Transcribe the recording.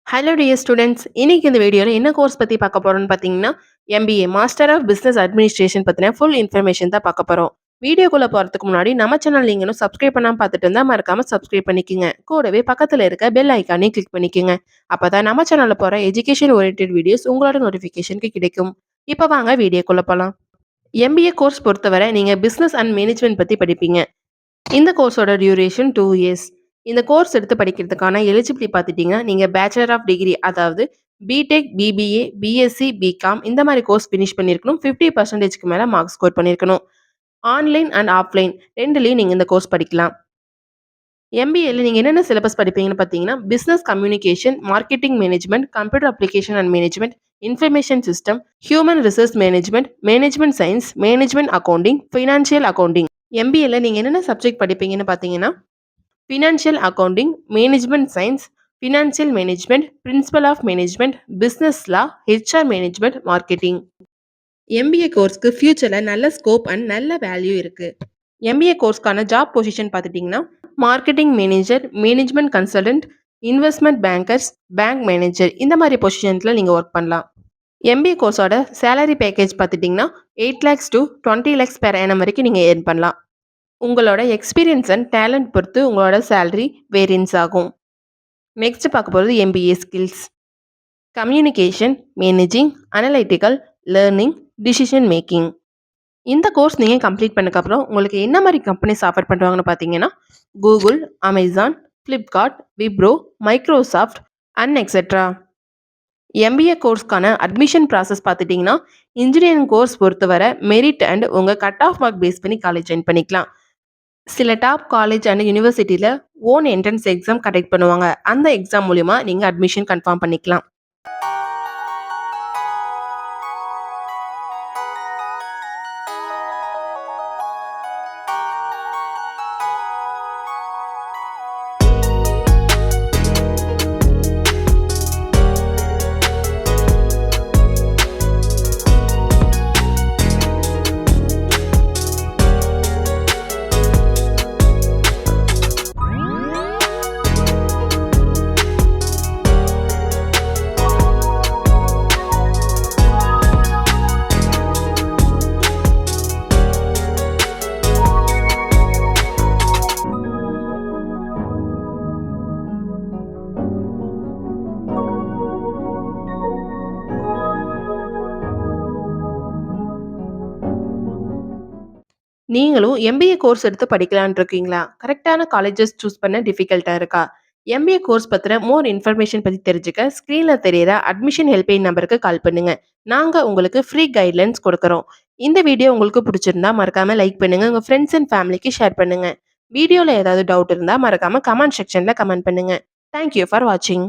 Hello dear students. இன்னைக்கு இந்த வீடியோல என்ன கோர்ஸ் பத்தி பார்க்க போறோம்னு பார்த்தீங்கன்னா, MBA master of business administration பத்தின ஃபுல் இன்ஃபர்மேஷன் தான் பார்க்க போறோம். வீடியோக்குள்ள போறதுக்கு முன்னாடி நம்ம சேனல் நீங்க இன்னும் சப்ஸ்கிரைப் பண்ணாம பார்த்துட்டு இருந்தா மறக்காம சப்ஸ்கிரைப் பண்ணிக்கங்க. கூடவே பக்கத்துல இருக்க பெல் ஐகானையும் கிளிக் பண்ணிக்கங்க. அப்பதான் நம்ம சேனல்ல போற எஜுகேஷன் ஓரியன்டட் வீடியோஸ் உங்களோட நோட்டிஃபிகேஷனுக்கு கிடைக்கும். இப்போ வாங்க வீடியோக்குள்ள போலாம். எம்பிஏ கோர்ஸ் பொறுத்தவரை நீங்க பிசினஸ் அண்ட் மேனேஜ்மெண்ட் பத்தி படிப்பீங்க. இந்த கோர்ஸோட டியூரேஷன் 2 இயர்ஸ். இந்த கோர்ஸ் எடுத்து படிக்கிறதுக்கான எலிஜிபிலிட்டி பார்த்துட்டீங்கன்னா, நீங்க பேச்சுலர் ஆஃப் டிகிரி அதாவது பிடெக், பிபிஏ, பிஎஸ்சி, பிகாம் இந்த மாதிரி கோர்ஸ் ஃபினிஷ் பண்ணியிருக்கணும். 50%க்கு மேல மார்க் ஸ்கோர் பண்ணியிருக்கணும். ஆன்லைன் அண்ட் ஆஃப்லைன் 2லயும் நீங்க இந்த கோர்ஸ் படிக்கலாம். எம்பிஏல நீங்க என்னென்ன சிலபஸ் படிப்பீங்கன்னு பார்த்தீங்கன்னா, business communication, marketing management, computer application and management, information system, human resource management, management science, management accounting, financial accounting. எம்பிஏல நீங்க என்னென்ன சப்ஜெக்ட் படிப்பீங்கன்னு பார்த்தீங்கன்னா, financial accounting, management science, financial management, principle of management, business law, HR management, marketing. MBA கோர்ஸ்க்கு ஃபியூச்சர்ல நல்ல scope and நல்ல value இருக்கு. எம்பிஏ கோர்ஸ்க்கான ஜாப் பொசிஷன் பார்த்துட்டிங்கன்னா, marketing manager, management consultant, investment bankers, bank manager இந்த மாதிரி பொசிஷன்ஸில் நீங்கள் ஒர்க் பண்ணலாம். எம்பிஏ கோர்ஸோட சேலரி பேக்கேஜ் பார்த்துட்டிங்கன்னா 8 lakhs to 20 lakhs per annum வரைக்கும் நீங்கள் ஏர்ன் பண்ணலாம். உங்களோட எக்ஸ்பீரியன்ஸ் அண்ட் டேலண்ட் பொறுத்து உங்களோட சேலரி வேரியன்ஸ் ஆகும். நெக்ஸ்ட் பார்க்க போகிறது MBA skills. Communication, managing, analytical, learning, decision making. இந்த கோர்ஸ் நீங்கள் கம்ப்ளீட் பண்ணக்கப்புறம் உங்களுக்கு என்ன மாதிரி கம்பெனிஸ் ஆஃபர் பண்ணுவாங்கன்னு பார்த்தீங்கன்னா, Google, Amazon, Flipkart, Wipro, Microsoft and etcetera. MBA கோர்ஸ்க்கான அட்மிஷன் ப்ராசஸ் பார்த்துட்டிங்கன்னா, இன்ஜினியரிங் கோர்ஸ் பொறுத்தவரை மெரிட் அண்ட் உங்கள் கட் ஆஃப் மார்க் பேஸ் பண்ணி காலேஜ் ஜாயின் பண்ணிக்கலாம். சில டாப் காலேஜ் அண்ட் யூனிவர்சிட்டியில் ஓன் என்ட்ரன்ஸ் எக்ஸாம் கண்டக்ட் பண்ணுவாங்க. அந்த எக்ஸாம் மூலிமா நீங்கள் அட்மிஷன் கன்ஃபார்ம் பண்ணிக்கலாம். நீங்களும் எம்பிஏ கோர்ஸ் எடுத்து படிக்கலான்னு இருக்கீங்களா? கரெக்டான காலேஜஸ் சூஸ் பண்ண டிஃபிகல்ட்டா இருக்கா? எம்பிஏ கோர்ஸ் பத்தின மோர் இன்ஃபர்மேஷன் பத்தி தெரிஞ்சுக்க ஸ்க்ரீன்ல தெரியிற அட்மிஷன் ஹெல்ப்லைன் நம்பருக்கு கால் பண்ணுங்க. நாங்க உங்களுக்கு ஃப்ரீ கைட்லைன்ஸ் கொடுக்குறோம். இந்த வீடியோ உங்களுக்கு பிடிச்சிருந்தா மறக்காம லைக் பண்ணுங்க. உங்க ஃப்ரெண்ட்ஸ் அண்ட் ஃபேமிலிக்கு ஷேர் பண்ணுங்க. வீடியோல ஏதாவது டவுட் இருந்தா மறக்காம கமெண்ட் செக்ஷன்ல கமெண்ட் பண்ணுங்க. தேங்க் யூ ஃபார் வாட்சிங்.